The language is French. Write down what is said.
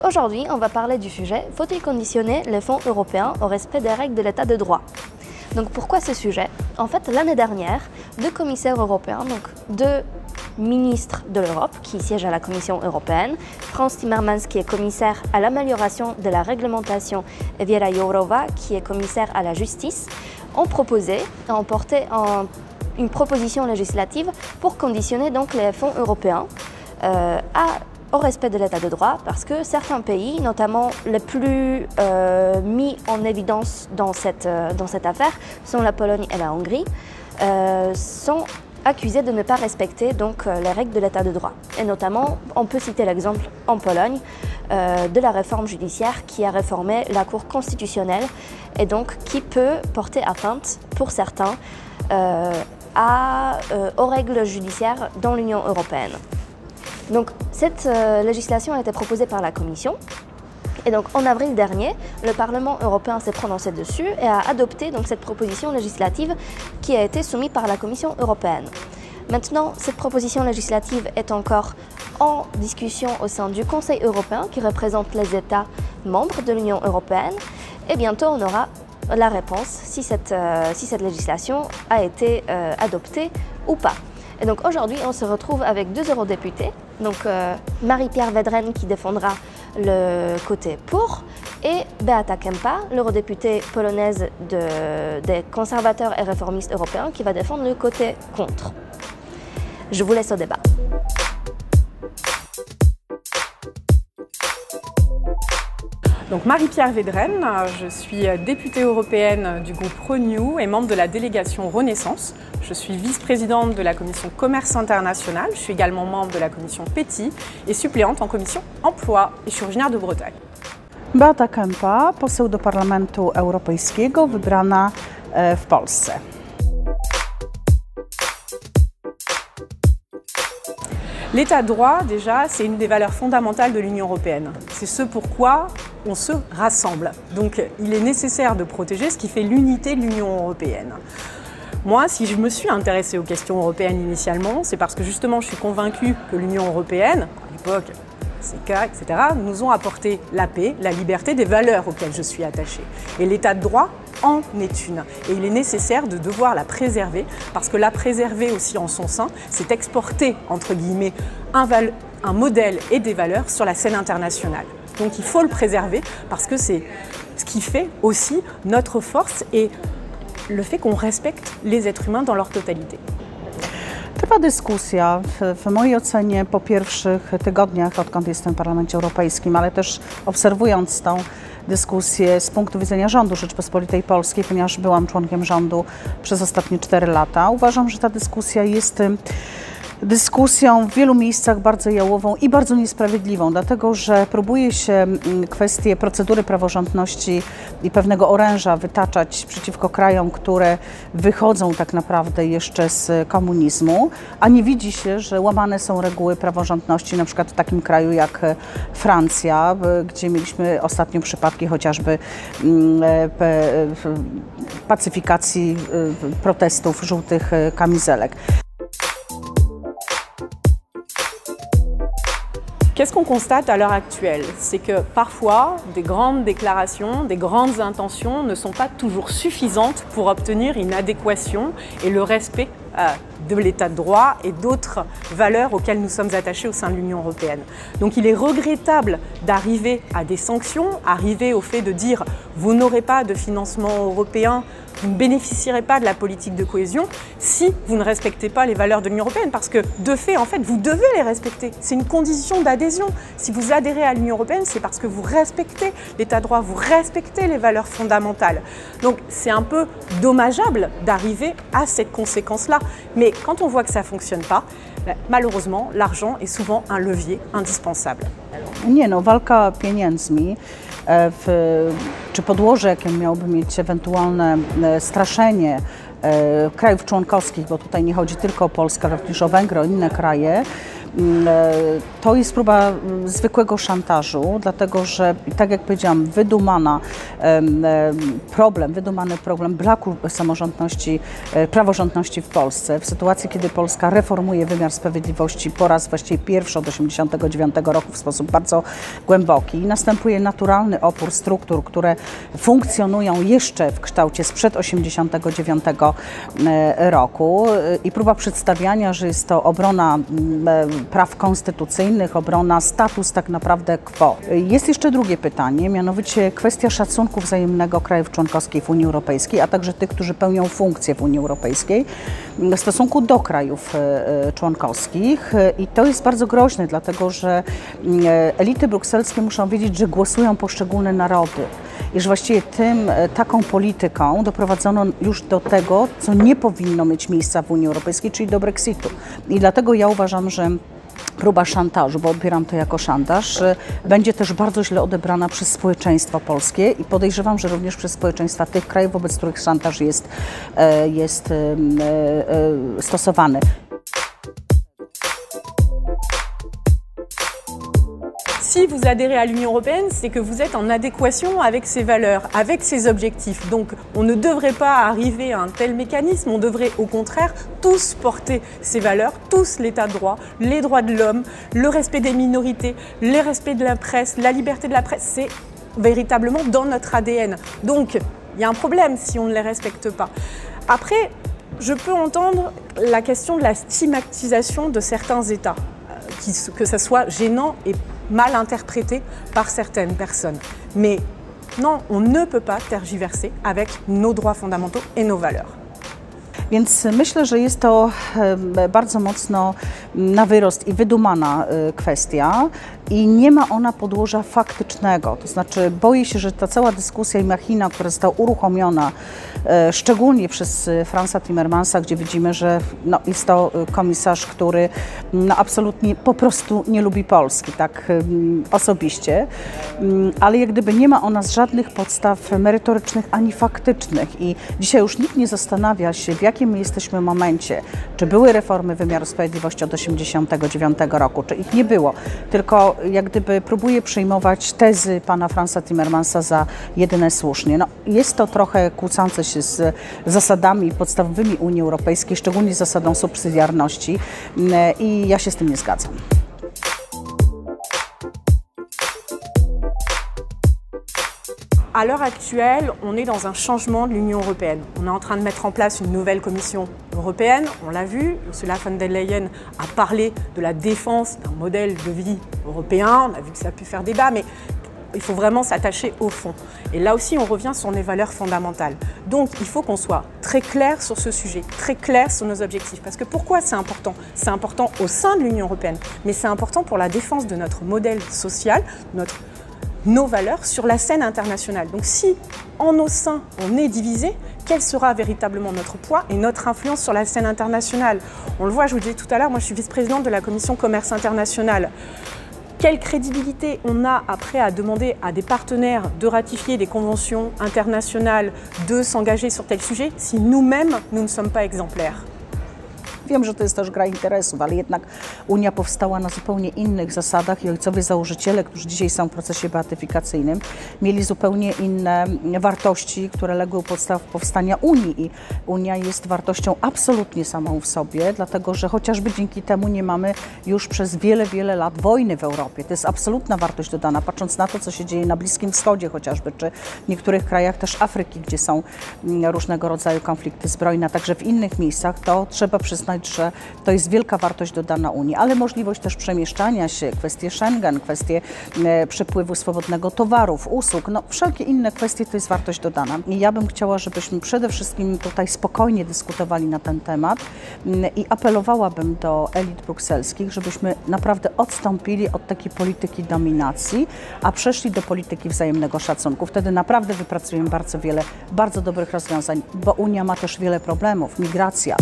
Aujourd'hui, on va parler du sujet « Faut-il conditionner les fonds européens au respect des règles de l'état de droit ?» Donc pourquoi ce sujet? En fait, l'année dernière, deux commissaires européens, donc deux ministres de l'Europe qui siègent à la Commission européenne, Frans Timmermans qui est commissaire à l'amélioration de la réglementation et Věra Jourová qui est commissaire à la justice, ont porté une proposition législative pour conditionner donc les fonds européens au respect de l'état de droit, parce que certains pays, notamment les plus mis en évidence dans cette affaire, sont la Pologne et la Hongrie, sont accusés de ne pas respecter donc, les règles de l'état de droit. Et notamment, on peut citer l'exemple en Pologne de la réforme judiciaire qui a réformé la Cour constitutionnelle et donc qui peut porter atteinte, pour certains, aux règles judiciaires dans l'Union européenne. Donc, cette législation a été proposée par la Commission et donc en avril dernier, le Parlement européen s'est prononcé dessus et a adopté donc, cette proposition législative qui a été soumise par la Commission européenne. Maintenant, cette proposition législative est encore en discussion au sein du Conseil européen qui représente les États membres de l'Union européenne et bientôt on aura la réponse si cette législation a été adoptée ou pas. Et donc aujourd'hui, on se retrouve avec deux eurodéputés, donc Marie-Pierre Vedren qui défendra le côté pour et Beata Kempa, l'eurodéputée polonaise des conservateurs et réformistes européens qui va défendre le côté contre. Je vous laisse au débat. Donc Marie-Pierre Vedren, je suis députée européenne du groupe Renew et membre de la délégation Renaissance. Je suis vice-présidente de la commission Commerce international, je suis également membre de la commission PETI et suppléante en commission Emploi et je suis originaire de Bretagne. Beata Kempa, poseł do Parlamentu Europejskiego, wybrana w Polsce. L'état de droit, déjà, c'est une des valeurs fondamentales de l'Union européenne. C'est ce pourquoi on se rassemble. Donc, il est nécessaire de protéger ce qui fait l'unité de l'Union européenne. Moi, si je me suis intéressée aux questions européennes initialement, c'est parce que justement, je suis convaincue que l'Union européenne, à l'époque, CK, etc., nous ont apporté la paix, la liberté, des valeurs auxquelles je suis attachée. Et l'état de droit en est une. Et il est nécessaire de devoir la préserver, parce que la préserver aussi en son sein, c'est exporter, entre guillemets, un modèle et des valeurs sur la scène internationale. Donc il faut le préserver, parce que c'est ce qui fait aussi notre force et le fait qu'on respecte les êtres humains dans leur totalité. Trwa dyskusja w mojej ocenie po pierwszych tygodniach, odkąd jestem w Parlamencie Europejskim, ale też obserwując tą dyskusję z punktu widzenia rządu Rzeczypospolitej Polskiej, ponieważ byłam członkiem rządu przez ostatnie 4 lata, uważam, że ta dyskusja jest dyskusją w wielu miejscach bardzo jałową i bardzo niesprawiedliwą, dlatego że próbuje się kwestie procedury praworządności i pewnego oręża wytaczać przeciwko krajom, które wychodzą tak naprawdę jeszcze z komunizmu, a nie widzi się, że łamane są reguły praworządności, na przykład w takim kraju jak Francja, gdzie mieliśmy ostatnio przypadki chociażby pacyfikacji protestów żółtych kamizelek. Qu'est-ce qu'on constate à l'heure actuelle? C'est que parfois, des grandes déclarations, des grandes intentions ne sont pas toujours suffisantes pour obtenir une adéquation et le respect de l'état de droit et d'autres valeurs auxquelles nous sommes attachés au sein de l'Union européenne. Donc il est regrettable d'arriver à des sanctions, arriver au fait de dire « vous n'aurez pas de financement européen », vous ne bénéficierez pas de la politique de cohésion si vous ne respectez pas les valeurs de l'Union européenne, parce que de fait, en fait, vous devez les respecter. C'est une condition d'adhésion. Si vous adhérez à l'Union européenne, c'est parce que vous respectez l'état de droit, vous respectez les valeurs fondamentales. Donc c'est un peu dommageable d'arriver à cette conséquence-là. Mais quand on voit que ça ne fonctionne pas, malheureusement, l'argent est souvent un levier indispensable. Nie no, walka pieniędzmi, czy podłoże, jakie miałoby mieć ewentualne straszenie krajów członkowskich, bo tutaj nie chodzi tylko o Polskę, ale również o Węgry, o inne kraje, To jest próba zwykłego szantażu, dlatego że, tak jak powiedziałam, wydumany problem braku samorządności, praworządności w Polsce, w sytuacji, kiedy Polska reformuje wymiar sprawiedliwości po raz właściwie pierwszy od 1989 roku w sposób bardzo głęboki. Następuje naturalny opór struktur, które funkcjonują jeszcze w kształcie sprzed 1989 roku i próba przedstawiania, że jest to obrona praw konstytucyjnych, obrona status tak naprawdę quo. Jest jeszcze drugie pytanie, mianowicie kwestia szacunku wzajemnego krajów członkowskich w Unii Europejskiej, a także tych, którzy pełnią funkcje w Unii Europejskiej w stosunku do krajów członkowskich i to jest bardzo groźne, dlatego że elity brukselskie muszą wiedzieć, że głosują poszczególne narody i że właściwie taką polityką doprowadzono już do tego, co nie powinno mieć miejsca w Unii Europejskiej, czyli do Brexitu. I dlatego ja uważam, że próba szantażu, bo odbieram to jako szantaż, będzie też bardzo źle odebrana przez społeczeństwo polskie i podejrzewam, że również przez społeczeństwa tych krajów, wobec których szantaż jest stosowany. Si vous adhérez à l'Union européenne, c'est que vous êtes en adéquation avec ses valeurs, avec ses objectifs. Donc on ne devrait pas arriver à un tel mécanisme, on devrait au contraire tous porter ces valeurs, tous l'état de droit, les droits de l'homme, le respect des minorités, le respect de la presse, la liberté de la presse, c'est véritablement dans notre ADN. Donc il y a un problème si on ne les respecte pas. Après, je peux entendre la question de la stigmatisation de certains États, que ça soit gênant et mal interprété par certaines personnes. Mais non, on ne peut pas tergiverser avec nos droits fondamentaux et nos valeurs. Więc myślę, że jest to bardzo mocno na wyrost i wydumana kwestia i nie ma ona podłoża faktycznego. To znaczy boję się, że ta cała dyskusja i machina, która została uruchomiona szczególnie przez Franza Timmermansa, gdzie widzimy, że jest to komisarz, który absolutnie po prostu nie lubi Polski, tak osobiście, ale jak gdyby nie ma ona żadnych podstaw merytorycznych ani faktycznych i dzisiaj już nikt nie zastanawia się, w jakim my jesteśmy momencie, czy były reformy wymiaru sprawiedliwości od 1989 roku, czy ich nie było, tylko jak gdyby próbuje przyjmować tezy pana Franza Timmermansa za jedyne słusznie. Jest to trochę kłócące się z zasadami podstawowymi Unii Europejskiej, szczególnie z zasadą subsydiarności i ja się z tym nie zgadzam. À l'heure actuelle, on est dans un changement de l'Union européenne. On est en train de mettre en place une nouvelle Commission européenne, on l'a vu. Ursula von der Leyen a parlé de la défense d'un modèle de vie européen. On a vu que ça a pu faire débat, mais il faut vraiment s'attacher au fond. Et là aussi, on revient sur les valeurs fondamentales. Donc, il faut qu'on soit très clair sur ce sujet, très clair sur nos objectifs. Parce que pourquoi c'est important? C'est important au sein de l'Union européenne, mais c'est important pour la défense de notre modèle social, nos valeurs sur la scène internationale. Donc si, en nos seins, on est divisé, quel sera véritablement notre poids et notre influence sur la scène internationale? On le voit, je vous disais tout à l'heure, moi je suis vice-présidente de la Commission Commerce International. Quelle crédibilité on a après à demander à des partenaires de ratifier des conventions internationales, de s'engager sur tel sujet, si nous-mêmes, nous ne sommes pas exemplaires? Wiem, że to jest też gra interesów, ale jednak Unia powstała na zupełnie innych zasadach i ojcowie założyciele, którzy dzisiaj są w procesie beatyfikacyjnym, mieli zupełnie inne wartości, które legły u podstaw powstania Unii i Unia jest wartością absolutnie samą w sobie, dlatego że chociażby dzięki temu nie mamy już przez wiele, wiele lat wojny w Europie. To jest absolutna wartość dodana, patrząc na to, co się dzieje na Bliskim Wschodzie chociażby, czy w niektórych krajach też Afryki, gdzie są różnego rodzaju konflikty zbrojne, a także w innych miejscach, to trzeba przyznać, że to jest wielka wartość dodana Unii, ale możliwość też przemieszczania się, kwestie Schengen, kwestie przepływu swobodnego towarów, usług, wszelkie inne kwestie to jest wartość dodana. I ja bym chciała, żebyśmy przede wszystkim tutaj spokojnie dyskutowali na ten temat i apelowałabym do elit brukselskich, żebyśmy naprawdę odstąpili od takiej polityki dominacji, a przeszli do polityki wzajemnego szacunku. Wtedy naprawdę wypracujemy bardzo wiele bardzo dobrych rozwiązań, bo Unia ma też wiele problemów, migracja.